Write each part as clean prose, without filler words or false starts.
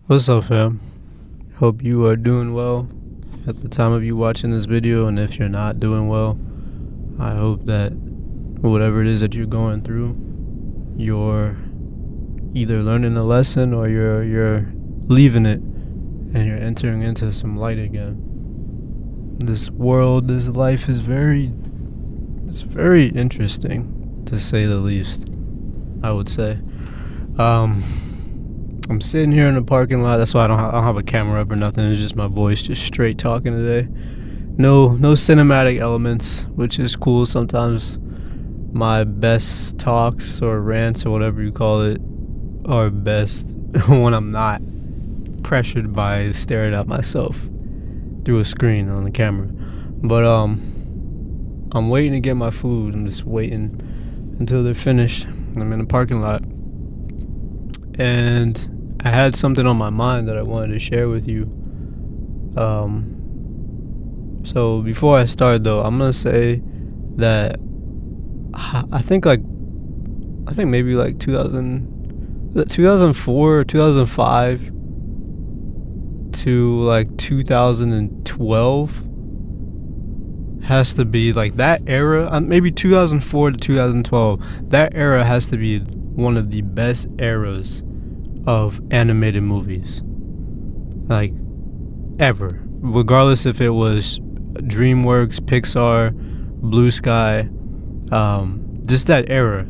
What's up, fam? Hope you are doing well at the time of you watching this video, and if you're not doing well, I hope that whatever it is that you're going through, you're either learning a lesson or you're leaving it and you're entering into some light again. This world, this life is it's very interesting, to say the least, I would say. I'm sitting here in the parking lot. That's why I don't have a camera up or nothing. It's just my voice, just straight talking today. No cinematic elements, which is cool. Sometimes my best talks or rants or whatever you call it are best when I'm not pressured by staring at myself through a screen on the camera. But I'm waiting to get my food. I'm just waiting until they're finished. I'm in the parking lot, and I had something on my mind that I wanted to share with you. So before I start, though, I'm gonna say that I think maybe like 2004 or 2005 to like 2012 has to be like that era. Maybe 2004 to 2012. That era has to be one of the best eras of animated movies, like, ever, regardless if it was DreamWorks, Pixar, Blue Sky, just that era,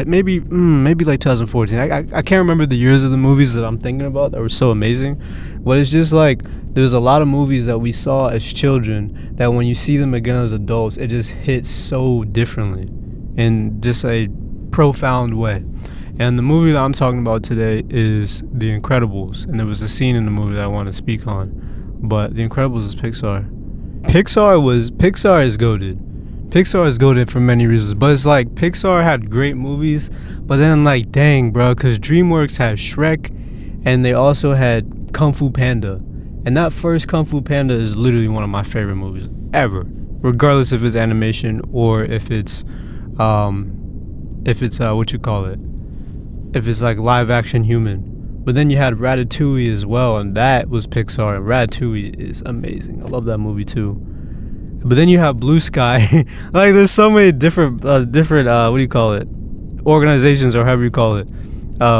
maybe like 2014. I can't remember the years of the movies that I'm thinking about that were so amazing, but it's just like there's a lot of movies that we saw as children that when you see them again as adults, it just hits so differently in just a profound way. And the movie that I'm talking about today is The Incredibles, and there was a scene in the movie that I want to speak on. But The Incredibles is Pixar. Pixar is goated. Pixar is goated for many reasons, but it's like Pixar had great movies, but then like dang, bro, because DreamWorks had Shrek, and they also had Kung Fu Panda, and that first Kung Fu Panda is literally one of my favorite movies ever, regardless if it's animation or if it's what you call it. If it's like live action human. But then you had Ratatouille as well, and that was Pixar, and Ratatouille is amazing. I love that movie too. But then you have Blue Sky. Like there's so many different what do you call it, organizations, or however you call it,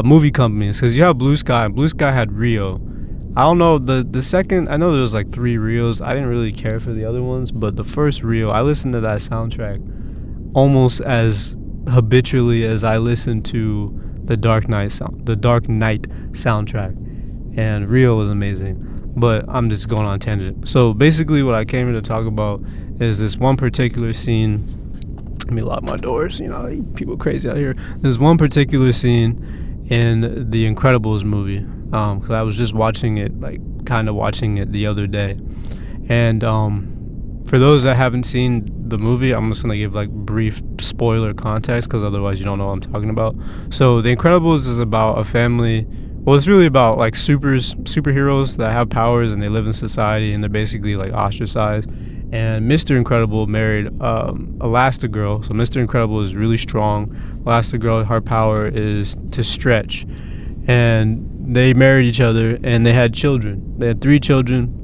movie companies, because you have Blue Sky, and Blue Sky had Rio. I don't know, the second, I know there was like 3 Rios. I didn't really care for the other ones, but the first Rio, I listened to that soundtrack almost as habitually as I listened to the Dark Knight soundtrack, and Rio was amazing. But I'm just going on a tangent. So basically what I came here to talk about is this one particular scene. Let me lock my doors, people crazy out here. There's one particular scene in the Incredibles movie, because I was just watching it the other day. And for those that haven't seen the movie, I'm just going to give like brief spoiler context, because otherwise you don't know what I'm talking about. So The Incredibles is about a family. Well, it's really about like superheroes that have powers, and they live in society, and they're basically like ostracized. And Mr. Incredible married Elastigirl. So Mr. Incredible is really strong. Elastigirl, her power is to stretch. And they married each other, and they had children. They had 3 children.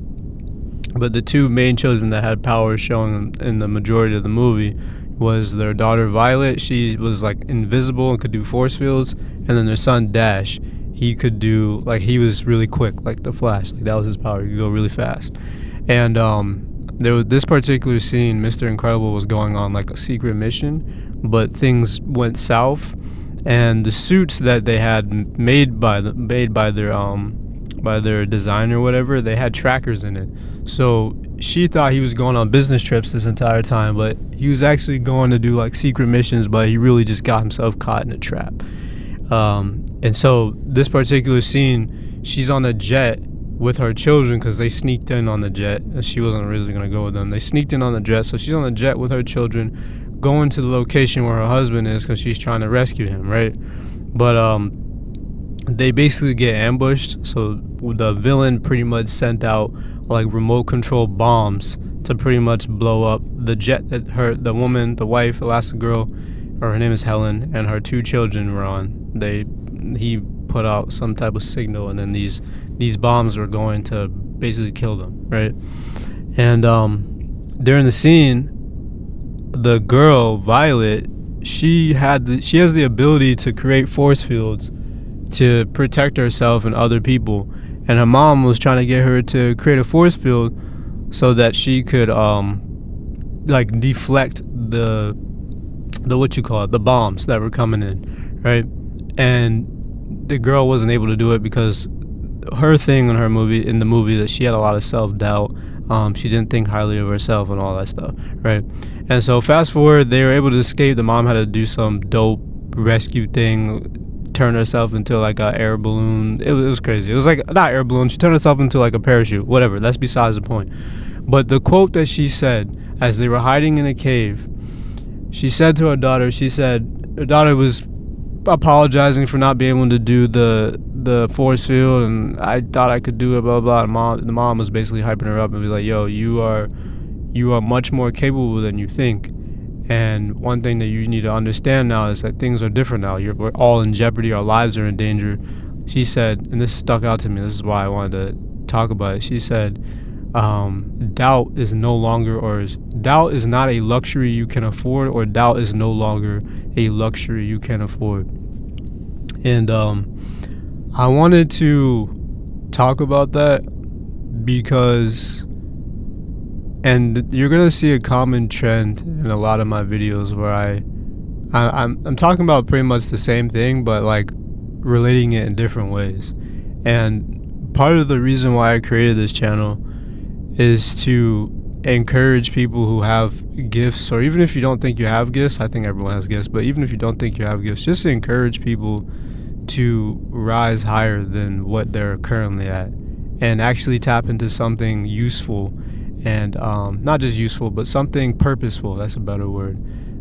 But the 2 main children that had powers shown in the majority of the movie was their daughter Violet. She was like invisible and could do force fields. And then their son Dash. He could do, like, he was really quick, like the Flash. Like that was his power. He could go really fast. And there was this particular scene. Mr. Incredible was going on like a secret mission, but things went south. And the suits that they had made by their designer or whatever, they had trackers in it. So she thought he was going on business trips this entire time, but he was actually going to do like secret missions, but he really just got himself caught in a trap. And so this particular scene, she's on a jet with her children, because they sneaked in on the jet, and she wasn't originally going to go with them. They sneaked in on the jet, so she's on the jet with her children, going to the location where her husband is, because she's trying to rescue him, right? But they basically get ambushed. So the villain pretty much sent out like remote control bombs to pretty much blow up the jet that the wife, Elastigirl, or her name is Helen, and her 2 children were on. He put out some type of signal, and then these bombs were going to basically kill them, right? And during the scene, the girl Violet, she has the ability to create force fields to protect herself and other people, and her mom was trying to get her to create a force field so that she could like deflect the the bombs that were coming in, right? And the girl wasn't able to do it because her thing in the movie that she had a lot of self-doubt. She didn't think highly of herself and all that stuff, right? And so fast forward, they were able to escape. The mom had to do some dope rescue thing, turn herself into like a air balloon. It was crazy. It was like, not air balloon, she turned herself into like a parachute, whatever. That's besides the point. But the quote that she said as they were hiding in a cave, she said to her daughter, her daughter was apologizing for not being able to do the force field, and I thought I could do it, blah blah. And the mom was basically hyping her up and be like, "Yo, you are much more capable than you think. And one thing that you need to understand now is that things are different now. We're all in jeopardy. Our lives are in danger." She said, and this stuck out to me. This is why I wanted to talk about it. She said, doubt is not a luxury you can afford, or doubt is no longer a luxury you can afford. And I wanted to talk about that because, and you're gonna see a common trend in a lot of my videos where I'm talking about pretty much the same thing, but like relating it in different ways. And part of the reason why I created this channel is to encourage people who have gifts, or even if you don't think you have gifts, I think everyone has gifts, but even if you don't think you have gifts, just to encourage people to rise higher than what they're currently at and actually tap into something useful, and not just useful, but something purposeful, that's a better word,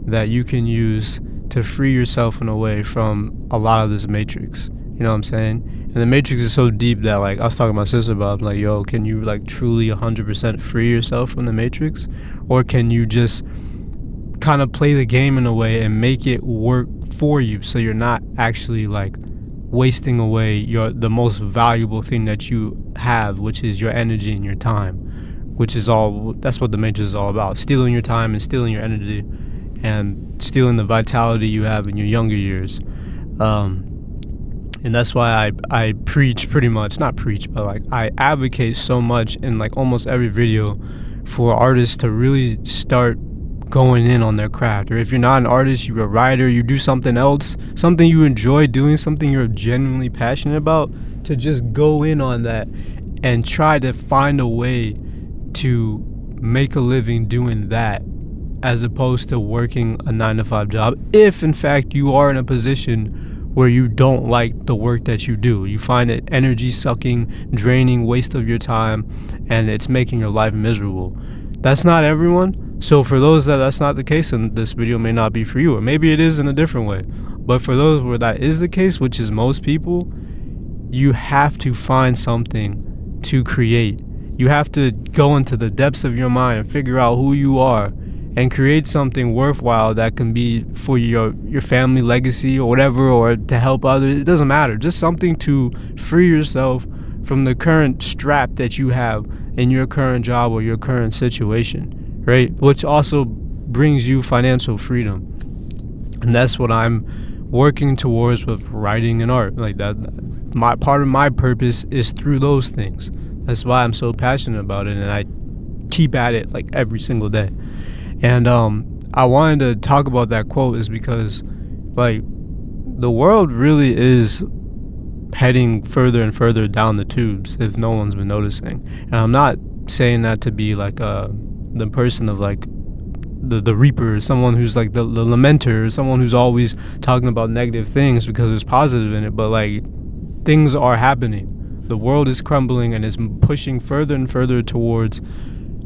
that you can use to free yourself in a way from a lot of this matrix. You know what I'm saying? And the matrix is so deep that, like, I was talking to my sister about, like, yo, can you like truly 100% free yourself from the matrix, or can you just kind of play the game in a way and make it work for you, so you're not actually like wasting away the most valuable thing that you have, which is your energy and your time, that's what the matrix is all about: stealing your time and stealing your energy and stealing the vitality you have in your younger years. And that's why I preach, pretty much, not preach, but like I advocate so much in like almost every video for artists to really start going in on their craft. Or if you're not an artist, you're a writer, you do something else, something you enjoy doing, something you're genuinely passionate about, to just go in on that and try to find a way to make a living doing that, as opposed to working a 9-to-5 job. If in fact you are in a position where you don't like the work that you do, you find it energy sucking, draining, waste of your time, and it's making your life miserable. That's not everyone. So for those that's not the case, then this video may not be for you, or maybe it is in a different way. But for those where that is the case, which is most people, you have to find something to create. You have to go into the depths of your mind and figure out who you are and create something worthwhile that can be for your family legacy or whatever, or to help others. It doesn't matter. Just something to free yourself from the current strap that you have in your current job or your current situation, right? Which also brings you financial freedom. And that's what I'm working towards with writing and art. Like that, part of my purpose is through those things. That's why I'm so passionate about it, and I keep at it like every single day. And I wanted to talk about that quote is because, like, the world really is heading further and further down the tubes, if no one's been noticing. And I'm not saying that to be like the person of like the reaper, someone who's like the lamenter, someone who's always talking about negative things, because there's positive in it. But like, things are happening. The world is crumbling and is pushing further and further towards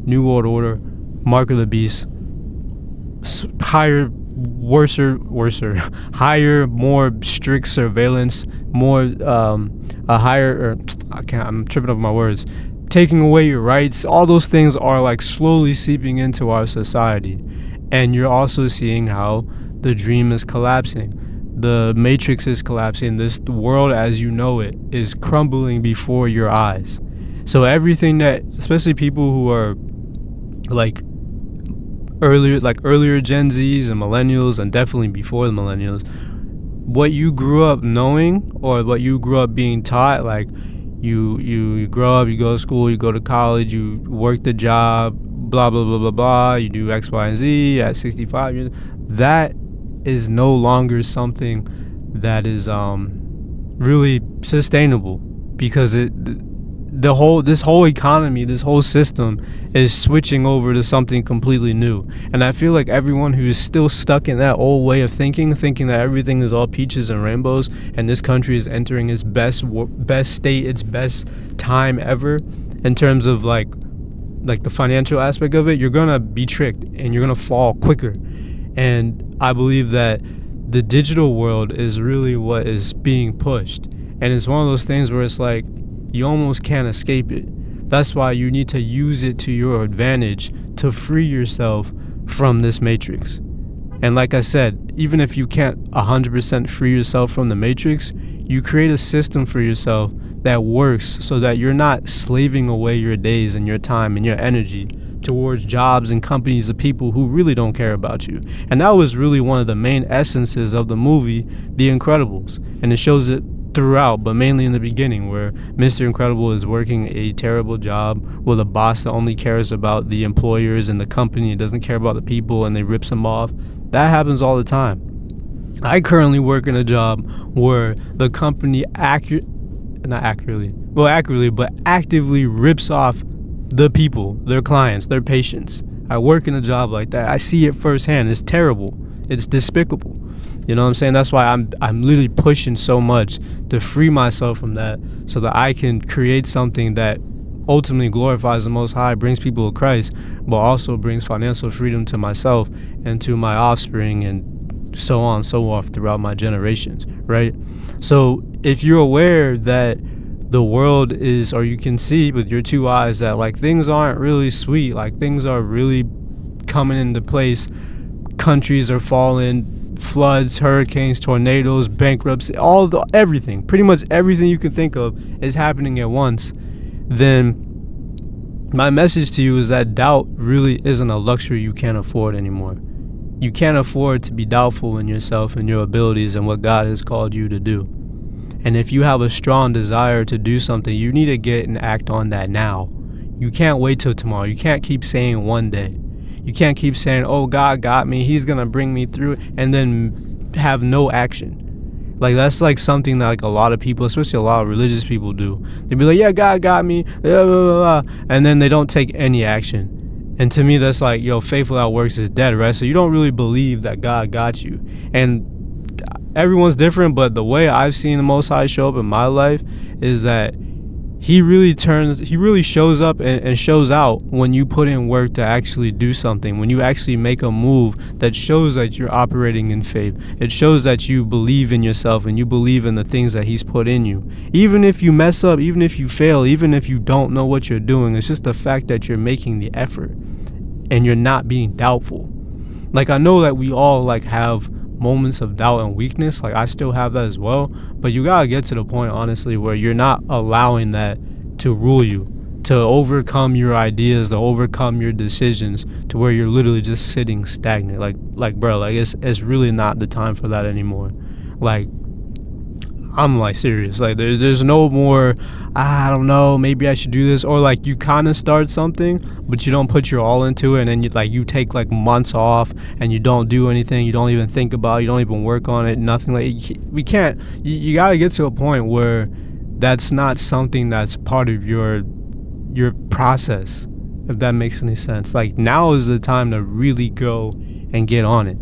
New World Order, Mark of the Beast, higher, higher, more strict surveillance, more a higher, I'm tripping over my words, taking away your rights. All those things are like slowly seeping into our society, and you're also seeing how the dream is collapsing. the matrix is collapsing. This world as you know it is crumbling before your eyes. So everything that, especially people who are like earlier Gen Zs and millennials, and definitely before the millennials, what you grew up knowing or what you grew up being taught, like you grow up, you go to school, you go to college, you work the job, blah blah blah blah blah, you do X, Y, and Z at 65 years. That is no longer something that is really sustainable, because this whole economy, this whole system is switching over to something completely new. And I feel like everyone who's still stuck in that old way of thinking that everything is all peaches and rainbows and this country is entering its best state, its best time ever in terms of like the financial aspect of it, you're gonna be tricked and you're gonna fall quicker. And I believe that the digital world is really what is being pushed, and it's one of those things where it's like you almost can't escape it. That's why you need to use it to your advantage to free yourself from this matrix. And like I said, even if you can't 100% free yourself from the matrix, you create a system for yourself that works so that you're not slaving away your days and your time and your energy towards jobs and companies of people who really don't care about you. And that was really one of the main essences of the movie The Incredibles, and it shows it throughout, but mainly in the beginning, where Mr. Incredible is working a terrible job with a boss that only cares about the employers and the company and doesn't care about the people, and they rips them off. That happens all the time. I currently work in a job where the company actively rips off the people, their clients, their patients. I work in a job like that. I see it firsthand. It's terrible. It's despicable. You know what I'm saying? That's why I'm literally pushing so much to free myself from that, so that I can create something that ultimately glorifies the Most High, brings people to Christ, but also brings financial freedom to myself and to my offspring, and so on and so forth throughout my generations, right? So if you're aware that the world is, or you can see with your two eyes that like things aren't really sweet, like things are really coming into place, countries are falling, floods, hurricanes, tornadoes, bankruptcy, everything, pretty much everything you can think of is happening at once, then my message to you is that doubt really isn't a luxury you can't afford anymore. You can't afford to be doubtful in yourself and your abilities and what God has called you to do. And if you have a strong desire to do something, you need to get and act on that now. You can't wait till tomorrow. You can't keep saying one day. You can't keep saying, oh, God got me, he's going to bring me through, and then have no action. Like, that's like something that like a lot of people, especially a lot of religious people do. They be like, yeah, God got me, blah, blah, blah, and then they don't take any action. And to me, that's like, yo, faith without works is dead, right? So you don't really believe that God got you. And everyone's different, but the way I've seen the Most High show up in my life is that he really shows up and shows out when you put in work to actually do something, when you actually make a move that shows that you're operating in faith. It shows that you believe in yourself and you believe in the things that he's put in you. Even if you mess up, even if you fail, even if you don't know what you're doing, it's just the fact that you're making the effort and you're not being doubtful. Like, I know that we all like have moments of doubt and weakness, like I still have that as well, but you gotta get to the point, honestly, where you're not allowing that to rule you, to overcome your ideas, to overcome your decisions, to where you're literally just sitting stagnant. Like bro, like it's really not the time for that anymore. Like, I'm like serious. Like there's no more, I don't know, maybe I should do this, or like you kind of start something but you don't put your all into it, and then you take like months off and you don't do anything, you don't even think about it, you don't even work on it, nothing. Like we can't, you got to get to a point where that's not something that's part of your process, if that makes any sense. Like, now is the time to really go and get on it.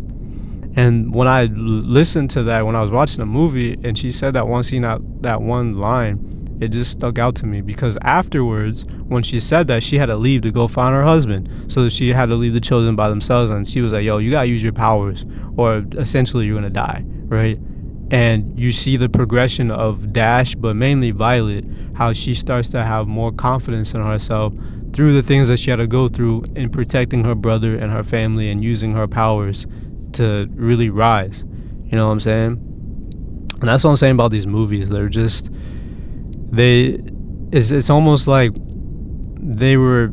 And when I listened to that, when I was watching the movie, and she said that one scene, that one line, it just stuck out to me, because afterwards, when she said that, she had to leave to go find her husband. So she had to leave the children by themselves, and she was like, yo, you gotta use your powers, or essentially you're gonna die, right? And you see the progression of Dash, but mainly Violet, how she starts to have more confidence in herself through the things that she had to go through in protecting her brother and her family and using her powers to really rise. You know what I'm saying? And that's what I'm saying about these movies. They're just it's almost like they're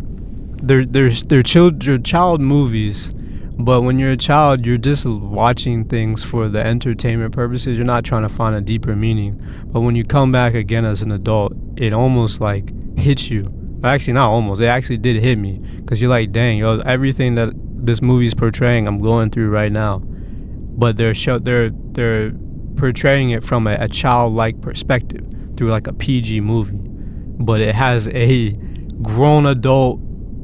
child movies, but when you're a child, you're just watching things for the entertainment purposes. You're not trying to find a deeper meaning. But when you come back again as an adult, it almost like hits you. Actually, not almost. It actually did hit me, because you're like, dang, yo, everything that this movie's portraying, I'm going through right now. But they're portraying it from a childlike perspective through like a PG movie, but it has a grown adult,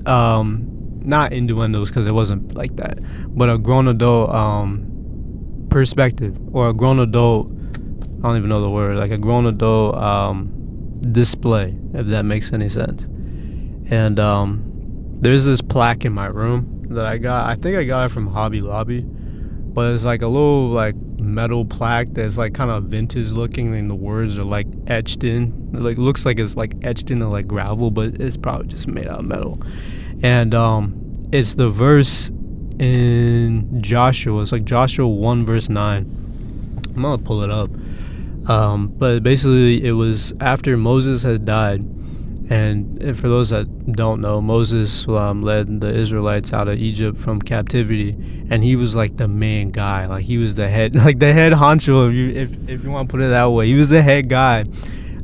not innuendos because it wasn't like that, but a grown adult perspective, or a grown adult, I don't even know the word, like a grown adult display, if that makes any sense. And there's this plaque in my room that I think I got it from Hobby Lobby, but it's like a little like metal plaque that's like kind of vintage looking, and the words are like etched in. It like looks like it's like etched into like gravel, but it's probably just made out of metal. And it's the verse in Joshua. It's like Joshua 1 verse 9. I'm gonna pull it up. But basically it was after Moses had died. And for those that don't know, Moses led the Israelites out of Egypt from captivity, and he was like the main guy. Like he was the head, like the head honcho, if you want to put it that way. He was the head guy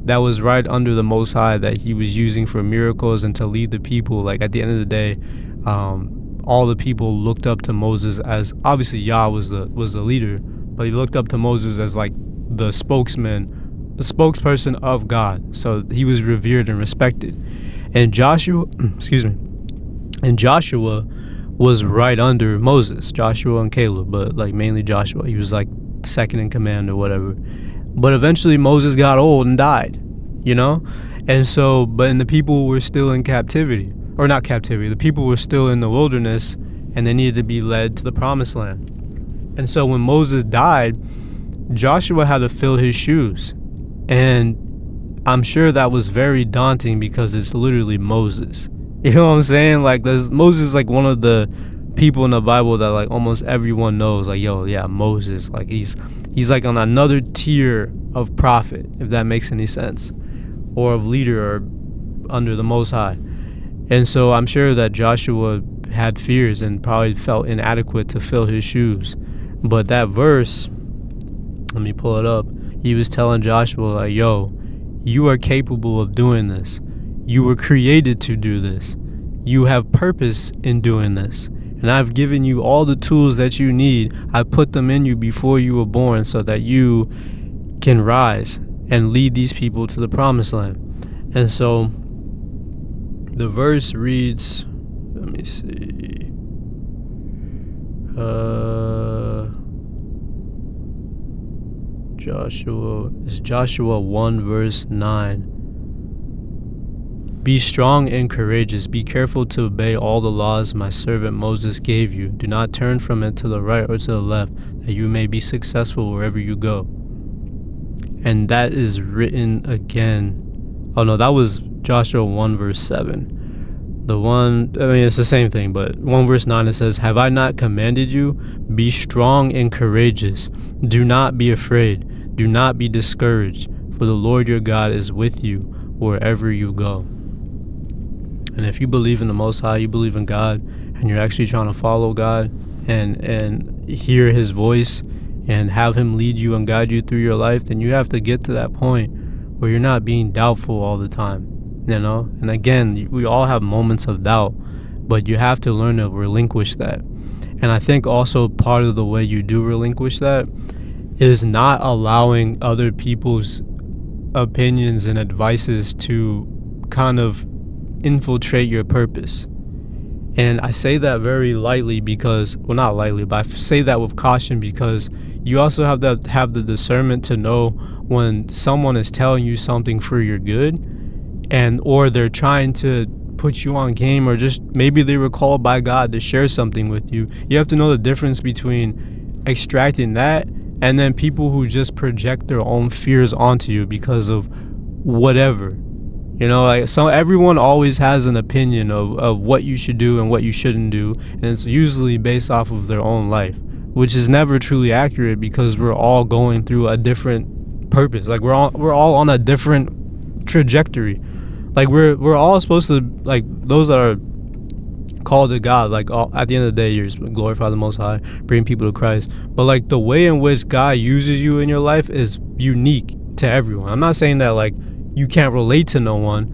that was right under the Most High, that he was using for miracles and to lead the people. Like at the end of the day, all the people looked up to Moses as, obviously Yah was the leader, but he looked up to Moses as like the spokesperson of God. So he was revered and respected. And Joshua was right under Moses, Joshua and Caleb, but like mainly Joshua. He was like second in command or whatever. But eventually Moses got old and died, you know? And so, and the people were still in captivity, or not captivity, the people were still in the wilderness, and they needed to be led to the promised land. And so when Moses died, Joshua had to fill his shoes. And I'm sure that was very daunting, because it's literally Moses. You know what I'm saying? Like Moses is like one of the people in the Bible that like almost everyone knows. Like, yo, yeah, Moses. Like he's like on another tier of prophet, if that makes any sense, or of leader, or under the Most High. And so I'm sure that Joshua had fears and probably felt inadequate to fill his shoes. But that verse, let me pull it up. He was telling Joshua, like, yo, you are capable of doing this. You were created to do this. You have purpose in doing this. And I've given you all the tools that you need. I put them in you before you were born, so that you can rise and lead these people to the promised land. And so the verse reads, let me see. Joshua 1 verse 9. Be strong and courageous. Be careful to obey all the laws my servant Moses gave you. Do not turn from it to the right or to the left, that you may be successful wherever you go. And that is written again. Oh no, that was Joshua 1 verse 7. It's the same thing, but 1 verse 9, it says, have I not commanded you? Be strong and courageous. Do not be afraid. Do not be discouraged, for the Lord your God is with you wherever you go. And if you believe in the Most High, you believe in God, and you're actually trying to follow God and hear his voice and have him lead you and guide you through your life, then you have to get to that point where you're not being doubtful all the time. You know, and again, we all have moments of doubt, but you have to learn to relinquish that. And I think also part of the way you do relinquish that is not allowing other people's opinions and advices to kind of infiltrate your purpose. And I say that very lightly because, well, not lightly, but I say that with caution, because you also have to have the discernment to know when someone is telling you something for your good, or they're trying to put you on game, or just maybe they were called by God to share something with you. You have to know the difference between extracting that and then people who just project their own fears onto you because of whatever. You know, like, so everyone always has an opinion of what you should do and what you shouldn't do, and it's usually based off of their own life, which is never truly accurate, because we're all going through a different purpose. Like we're all on a different trajectory. Like we're all supposed to, like those that are called to God, like at the end of the day, you're supposed to glorify the Most High, bring people to Christ. But like the way in which God uses you in your life is unique to everyone. I'm not saying that like you can't relate to no one,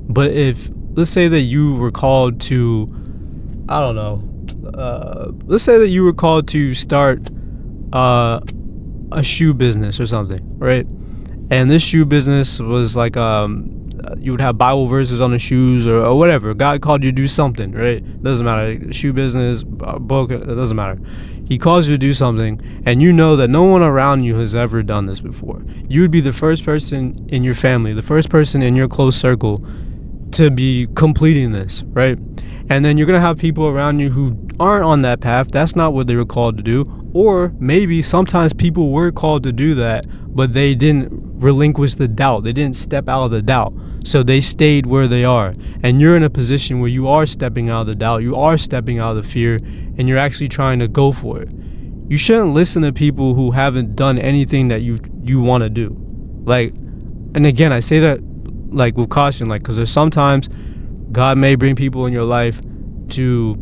but if let's say that you were called to, I don't know, let's say that you were called to start a shoe business or something, right? And this shoe business was like you would have Bible verses on the shoes or whatever. God called you to do something, right? Doesn't matter. Shoe business, book, it doesn't matter. He calls you to do something, and you know that no one around you has ever done this before. You would be the first person in your family, the first person in your close circle to be completing this, right? And then you're going to have people around you who aren't on that path. That's not what they were called to do. Or maybe sometimes people were called to do that, but they didn't relinquish the doubt. They didn't step out of the doubt. So they stayed where they are. And you're in a position where you are stepping out of the doubt. You are stepping out of the fear, and you're actually trying to go for it. You shouldn't listen to people who haven't done anything that you want to do. Like, and again, I say that like with caution, like, because there's sometimes God may bring people in your life to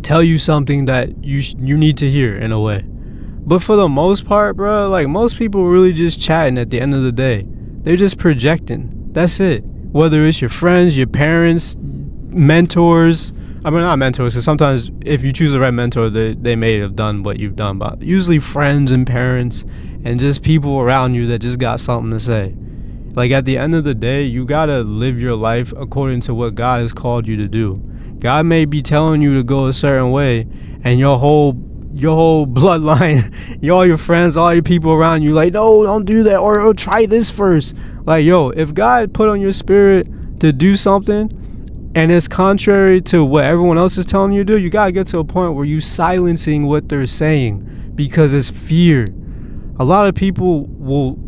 tell you something that you need to hear in a way. But for the most part, bro, like most people are really just chatting at the end of the day. They're just projecting. That's it. Whether it's your friends, your parents, mentors. I mean, not mentors, because sometimes if you choose the right mentor, they may have done what you've done. But usually friends and parents and just people around you that just got something to say. Like at the end of the day, you gotta live your life according to what God has called you to do. God may be telling you to go a certain way, and your whole bloodline, all your friends, all your people around you, like, no, don't do that, or try this first. Like, yo, if God put on your spirit to do something, and it's contrary to what everyone else is telling you to do, you gotta get to a point where you silencing what they're saying, because it's fear. A lot of people will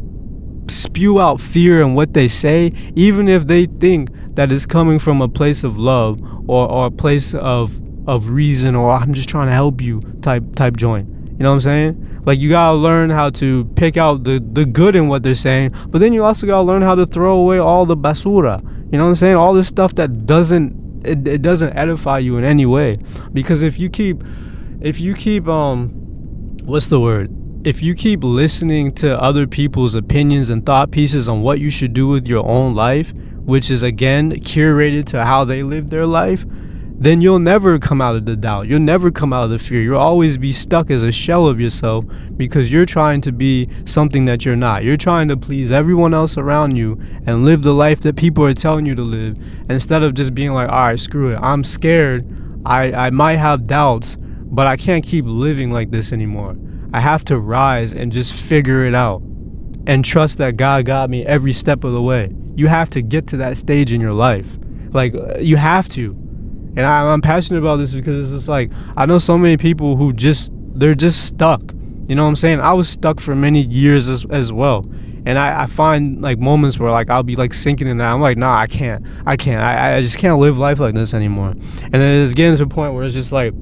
spew out fear in what they say, even if they think that it's coming from a place of love or a place of reason, or I'm just trying to help you type joint. You know what I'm saying? Like, you gotta learn how to pick out the good in what they're saying, but then you also gotta learn how to throw away all the basura. You know what I'm saying? All this stuff that doesn't edify you in any way. Because if you keep what's the word? If you keep listening to other people's opinions and thought pieces on what you should do with your own life, which is again curated to how they live their life, then you'll never come out of the doubt. You'll never come out of the fear. You'll always be stuck as a shell of yourself, because you're trying to be something that you're not. You're trying to please everyone else around you and live the life that people are telling you to live, instead of just being like, all right, screw it. I'm scared. I might have doubts, but I can't keep living like this anymore. I have to rise and just figure it out and trust that God got me every step of the way. You have to get to that stage in your life. Like, you have to. And I'm passionate about this because it's just like, I know so many people who they're just stuck. You know what I'm saying? I was stuck for many years as well. And I find like moments where like I'll be like sinking in that. I'm like, nah, I can't. I just can't live life like this anymore. And then it's getting to a point where it's just like,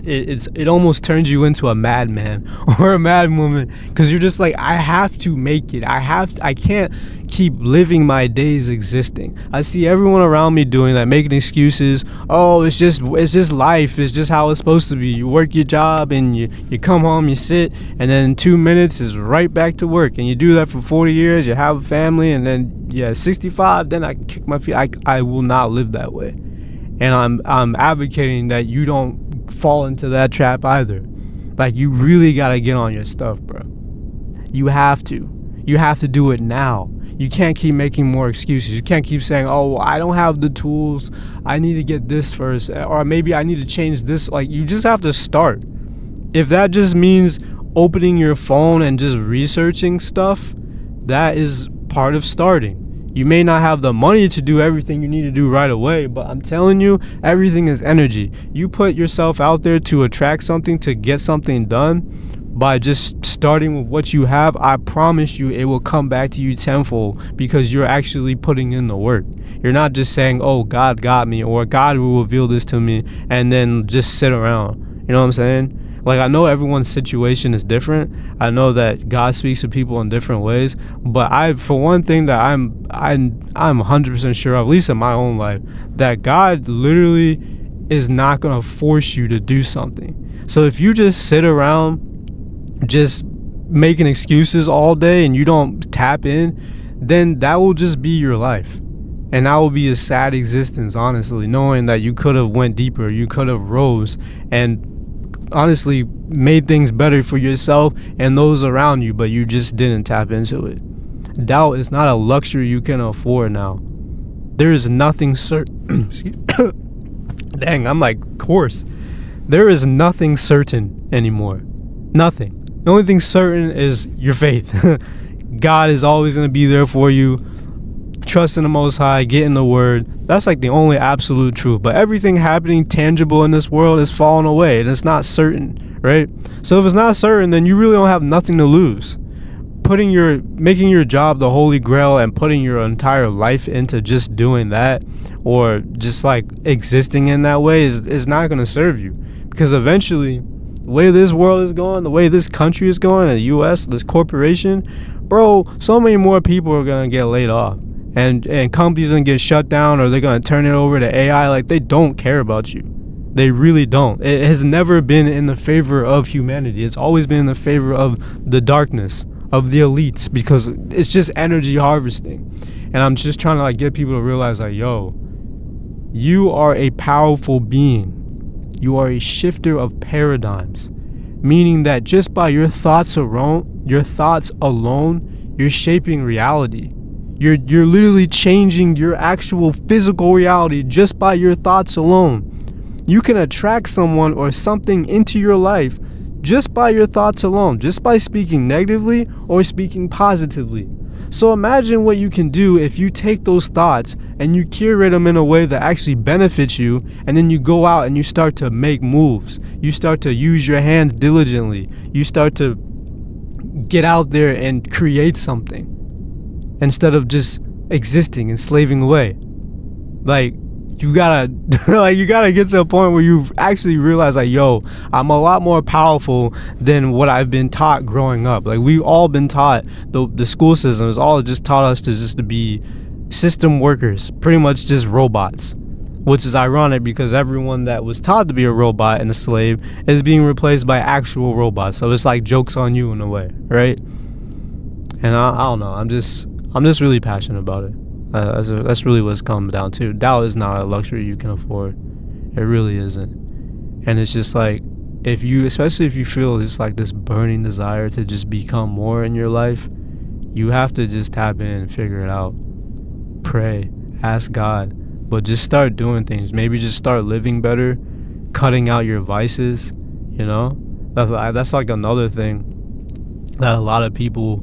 it almost turns you into a madman or a madwoman, because you're just like, I have to make it. I can't keep living my days existing. I see everyone around me doing that, making excuses. Oh, it's just life. It's just how it's supposed to be. You work your job and you come home, you sit, and then in 2 minutes is right back to work. And you do that for 40 years. You have a family, and then 65. Then I can kick my feet. I will not live that way. And I'm advocating that you don't fall into that trap either. Like, you really gotta get on your stuff, bro. You have to do it now. You can't keep making more excuses. You can't keep saying, oh, I don't have the tools, I need to get this first, or maybe I need to change this. Like, you just have to start. If that just means opening your phone and just researching stuff, that is part of starting. You may not have the money to do everything you need to do right away, but I'm telling you, everything is energy. You put yourself out there to attract something, to get something done, by just starting with what you have. I promise you it will come back to you tenfold, because you're actually putting in the work. You're not just saying, oh, God got me, or God will reveal this to me, and then just sit around. You know what I'm saying? Like, I know everyone's situation is different. I know that God speaks to people in different ways, but for one thing that I'm 100% sure of, at least in my own life, that God literally is not going to force you to do something. So if you just sit around just making excuses all day and you don't tap in, then that will just be your life. And that will be a sad existence, honestly, knowing that you could have went deeper, you could have rose, and honestly made things better for yourself and those around you, but you just didn't tap into it. Doubt is not a luxury you can afford now. There is nothing certain. Dang, I'm like coarse. There is nothing certain anymore. Nothing. The only thing certain is your faith. God is always going to be there for you. Trust in the Most High, get in the Word. That's like the only absolute truth. But everything happening tangible in this world is falling away, and it's not certain, right? So if it's not certain, then you really don't have nothing to lose. Making your job the holy grail and putting your entire life into just doing that, or just like existing in that way, is not going to serve you. Because eventually, the way this world is going, the way this country is going, the U.S., this corporation, bro, so many more people are going to get laid off. And companies are going to get shut down, or they're going to turn it over to AI. Like, they don't care about you. They really don't. It has never been in the favor of humanity. It's always been in the favor of the darkness, of the elites, because it's just energy harvesting. And I'm just trying to like get people to realize, like, yo, you are a powerful being. You are a shifter of paradigms, meaning that just by your thoughts alone, you're shaping reality. You're literally changing your actual physical reality just by your thoughts alone. You can attract someone or something into your life just by your thoughts alone, just by speaking negatively or speaking positively. So imagine what you can do if you take those thoughts and you curate them in a way that actually benefits you, and then you go out and you start to make moves. You start to use your hands diligently. You start to get out there and create something, instead of just existing and slaving away. Like, you gotta get to a point where you actually realize, like, yo, I'm a lot more powerful than what I've been taught growing up. Like, we've all been taught, the school system has all just taught us to be system workers, pretty much just robots, which is ironic because everyone that was taught to be a robot and a slave is being replaced by actual robots. So it's like jokes on you in a way, right? And I don't know, I'm just really passionate about it. That's really what it's come down to. Doubt is not a luxury you can afford. It really isn't. And it's just like, especially if you feel just like this burning desire to just become more in your life, you have to just tap in and figure it out. Pray, ask God, but just start doing things. Maybe just start living better, cutting out your vices. You know, that's like another thing that a lot of people,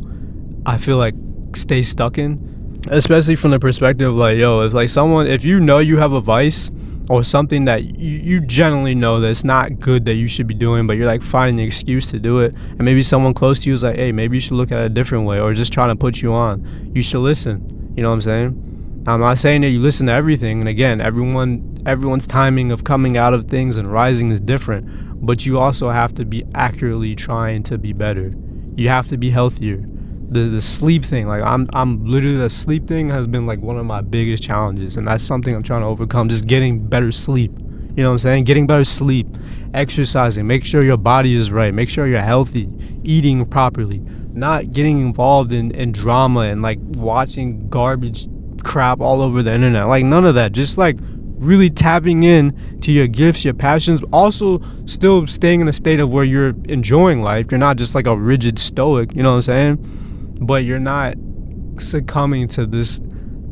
I feel like, stay stuck in, especially from the perspective of like, yo, it's like if you know you have a vice or something that you generally know that it's not good that you should be doing, but you're like finding an excuse to do it, and maybe someone close to you is like, hey, maybe you should look at it a different way, or just trying to put you on, you should listen. You know what I'm saying? I'm not saying that you listen to everything, and again, everyone's timing of coming out of things and rising is different, but you also have to be accurately trying to be better. You have to be healthier. The sleep thing, like I'm literally, the sleep thing has been like one of my biggest challenges, and that's something I'm trying to overcome, just getting better sleep. You know what I'm saying? Getting better sleep, exercising, make sure your body is right, make sure you're healthy, eating properly, not getting involved in drama and like watching garbage crap all over the internet. Like, none of that. Just like really tapping in to your gifts, your passions, also still staying in a state of where you're enjoying life. You're not just like a rigid stoic, you know what I'm saying? But you're not succumbing to this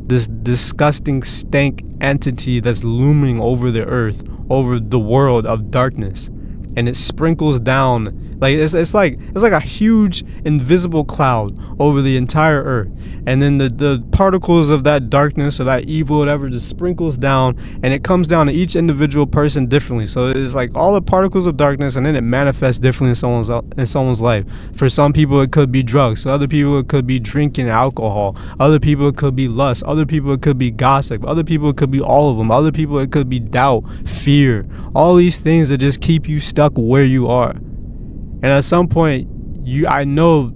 disgusting stank entity that's looming over the earth, over the world of darkness, and it sprinkles down like it's like a huge invisible cloud over the entire earth, and then the particles of that darkness or that evil, whatever, just sprinkles down, and it comes down to each individual person differently. So it's like all the particles of darkness, and then it manifests differently in someone's life. For some people it could be drugs, for other people it could be drinking alcohol, other people it could be lust, other people it could be gossip, other people it could be all of them, other people it could be doubt, fear, all these things that just keep you stuck where you are. And at some point, I know,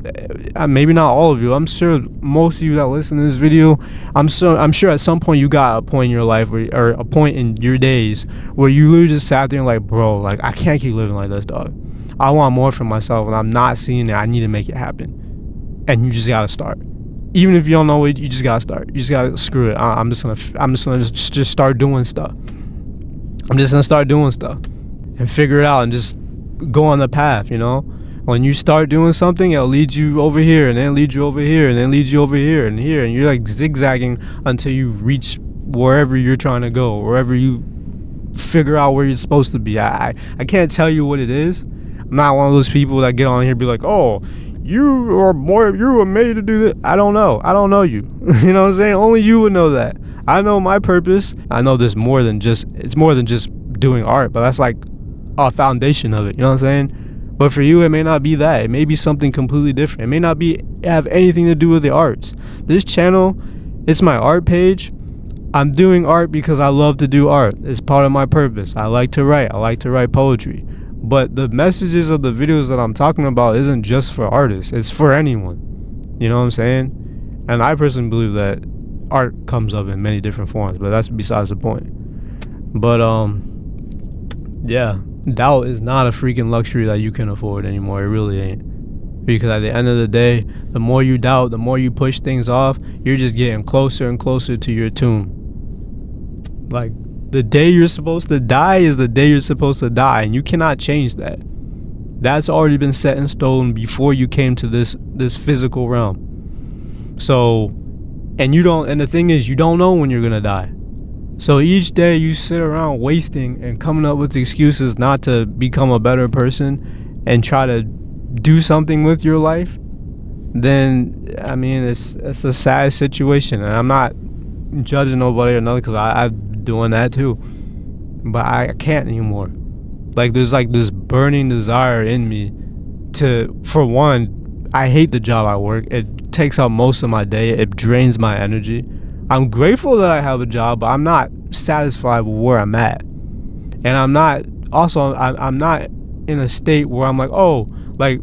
maybe not all of you, I'm sure most of you that listen to this video, I'm sure at some point you got a point in your life or a point in your days where you literally just sat there and like, bro, like, I can't keep living like this, dog. I want more for myself, and I'm not seeing it. I need to make it happen. And you just gotta start. Even if you don't know it, you just gotta start. You just gotta screw it. I'm just gonna just start doing stuff. I'm just gonna start doing stuff and figure it out and just go on the path, you know? When you start doing something, it'll lead you over here, and then lead you over here, and then lead you over here and here, and you're like zigzagging until you reach wherever you're trying to go, wherever you figure out where you're supposed to be. I can't tell you what it is. I'm not one of those people that get on here and be like, oh, you were made to do this. I don't know you. You know what I'm saying? Only you would know that. I know my purpose. I know it's more than just doing art, but that's like a foundation of it. You know what I'm saying? But for you, it may not be that. It may be something completely different. It may not have anything to do with the arts. This channel, it's my art page. I'm doing art because I love to do art. It's part of my purpose. I like to write. I like to write poetry. But the messages of the videos that I'm talking about isn't just for artists. It's for anyone. You know what I'm saying? And I personally believe that art comes up in many different forms, but that's besides the point. But yeah, doubt is not a freaking luxury that you can afford anymore. It really ain't. Because at the end of the day, the more you doubt, the more you push things off, you're just getting closer and closer to your tomb. Like, the day you're supposed to die is the day you're supposed to die, and you cannot change that. That's already been set in stone before you came to this physical realm. So, and the thing is, you don't know when you're gonna die. So each day you sit around wasting and coming up with excuses not to become a better person and try to do something with your life, then, I mean, it's a sad situation. And I'm not judging nobody or nothing, because I'm doing that too. But I can't anymore. Like, there's like this burning desire in me for one, I hate the job I work. It takes up most of my day. It drains my energy. I'm grateful that I have a job, but I'm not satisfied with where I'm at. And I'm not in a state where I'm like, oh, I'm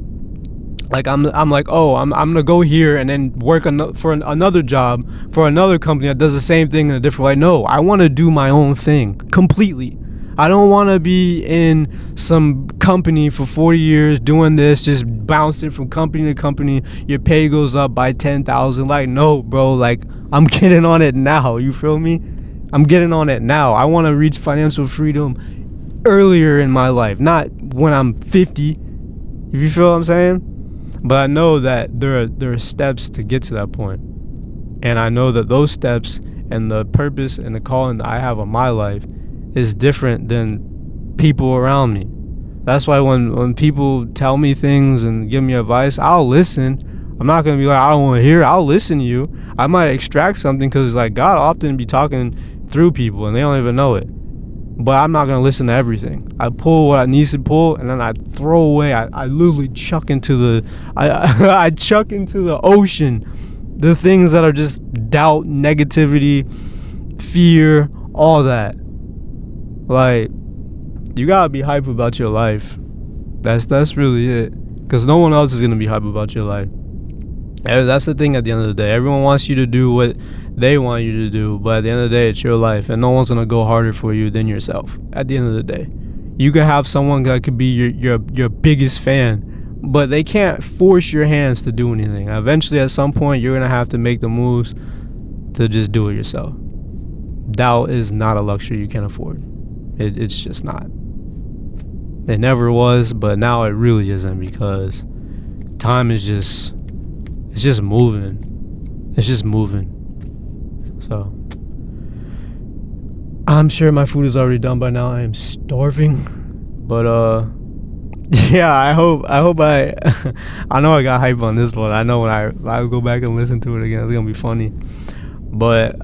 gonna go here and then work for another job for another company that does the same thing in a different way. No, I want to do my own thing completely. I don't want to be in some company for 40 years doing this, just bouncing from company to company. Your pay goes up by 10,000. Like, no, bro. Like, I'm getting on it now. You feel me? I'm getting on it now. I want to reach financial freedom earlier in my life, not when I'm 50. If you feel what I'm saying? But I know that there are steps to get to that point. And I know that those steps and the purpose and the calling that I have on my life is different than people around me. That's why when people tell me things and give me advice, I'll listen. I'm not going to be like, I don't want to hear it. I'll listen to you. I might extract something, because like God often be talking through people and they don't even know it. But I'm not going to listen to everything. I pull what I need to pull, and then I throw away. I literally chuck into the I chuck into the ocean the things that are just doubt, negativity, fear, all that. Like, you gotta be hype about your life. That's really it. Because no one else is gonna be hype about your life. And that's the thing at the end of the day. Everyone wants you to do what they want you to do, but at the end of the day, it's your life, and no one's gonna go harder for you than yourself. At the end of the day, you could have someone that could be your biggest fan, but they can't force your hands to do anything. Eventually, at some point, you're gonna have to make the moves to just do it yourself. Doubt is not a luxury you can afford. It's just not. It never was, but now it really isn't, because time is just moving. It's just moving. So I'm sure my food is already done by now. I am starving. But yeah, I hope I I know I got hype on this one. I know when I go back and listen to it again, it's gonna be funny. But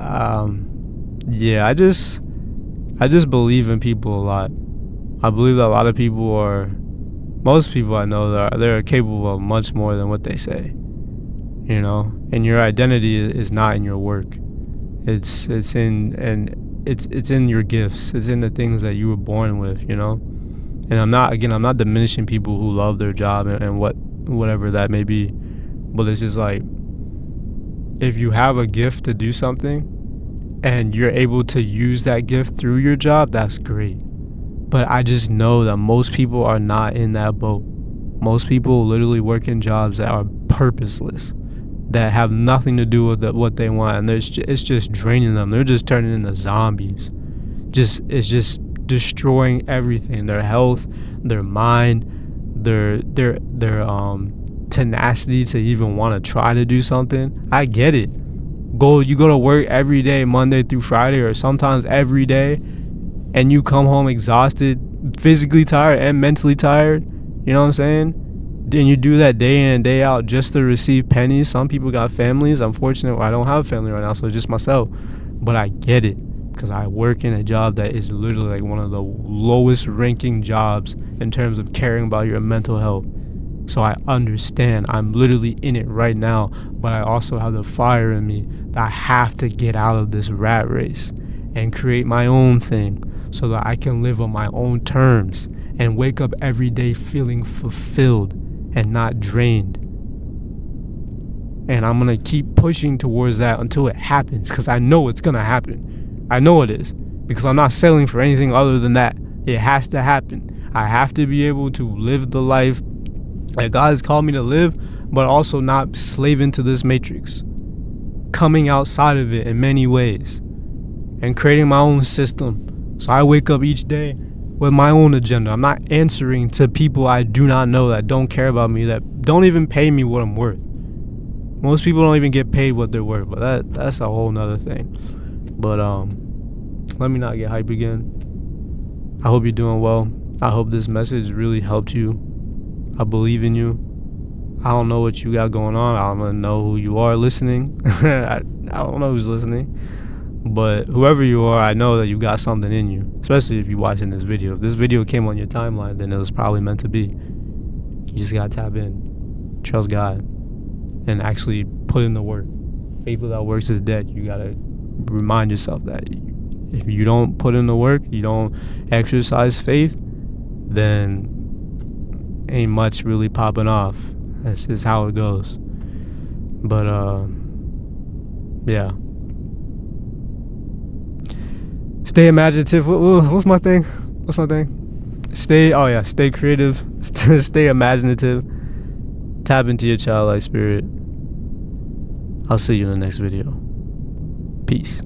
yeah, I just believe in people a lot. I believe that a lot of people most people I know, they're capable of much more than what they say. You know, and your identity is not in your work. It's in your gifts. It's in the things that you were born with. You know, And I'm not diminishing people who love their job and whatever that may be, but it's just like, if you have a gift to do something and you're able to use that gift through your job, that's great. But I just know that most people are not in that boat. Most people literally work in jobs that are purposeless, that have nothing to do with what they want, and it's just draining them. They're just turning into zombies. It's just destroying everything: their health, their mind, their tenacity to even want to try to do something. I get it. You go to work every day, Monday through Friday, or sometimes every day, and you come home exhausted, physically tired and mentally tired. You know what I'm saying? And you do that day in and day out just to receive pennies. Some people got families. Unfortunately, I don't have a family right now, so it's just myself. But I get it, because I work in a job that is literally like one of the lowest ranking jobs in terms of caring about your mental health. So I understand. I'm literally in it right now, but I also have the fire in me that I have to get out of this rat race and create my own thing so that I can live on my own terms and wake up every day feeling fulfilled and not drained. And I'm going to keep pushing towards that until it happens, because I know it's going to happen. I know it is, because I'm not settling for anything other than that. It has to happen. I have to be able to live the life that God has called me to live, but also not slave into this matrix. Coming outside of it in many ways and creating my own system. So I wake up each day with my own agenda. I'm not answering to people I do not know, that don't care about me, that don't even pay me what I'm worth. Most people don't even get paid what they're worth, but that's a whole nother thing. But let me not get hype again. I hope you're doing well. I hope this message really helped you. I believe in you. I don't know what you got going on. I don't know who you are listening. I don't know who's listening. But whoever you are, I know that you got something in you, especially if you're watching this video. If this video came on your timeline, then it was probably meant to be. You just got to tap in, trust God, and actually put in the work. Faith without works is dead. You got to remind yourself that if you don't put in the work, you don't exercise faith, then ain't much really popping off. That's just how it goes. But yeah, stay imaginative. What's my thing? Stay creative. Stay imaginative. Tap into your childlike spirit. I'll see you in the next video. Peace.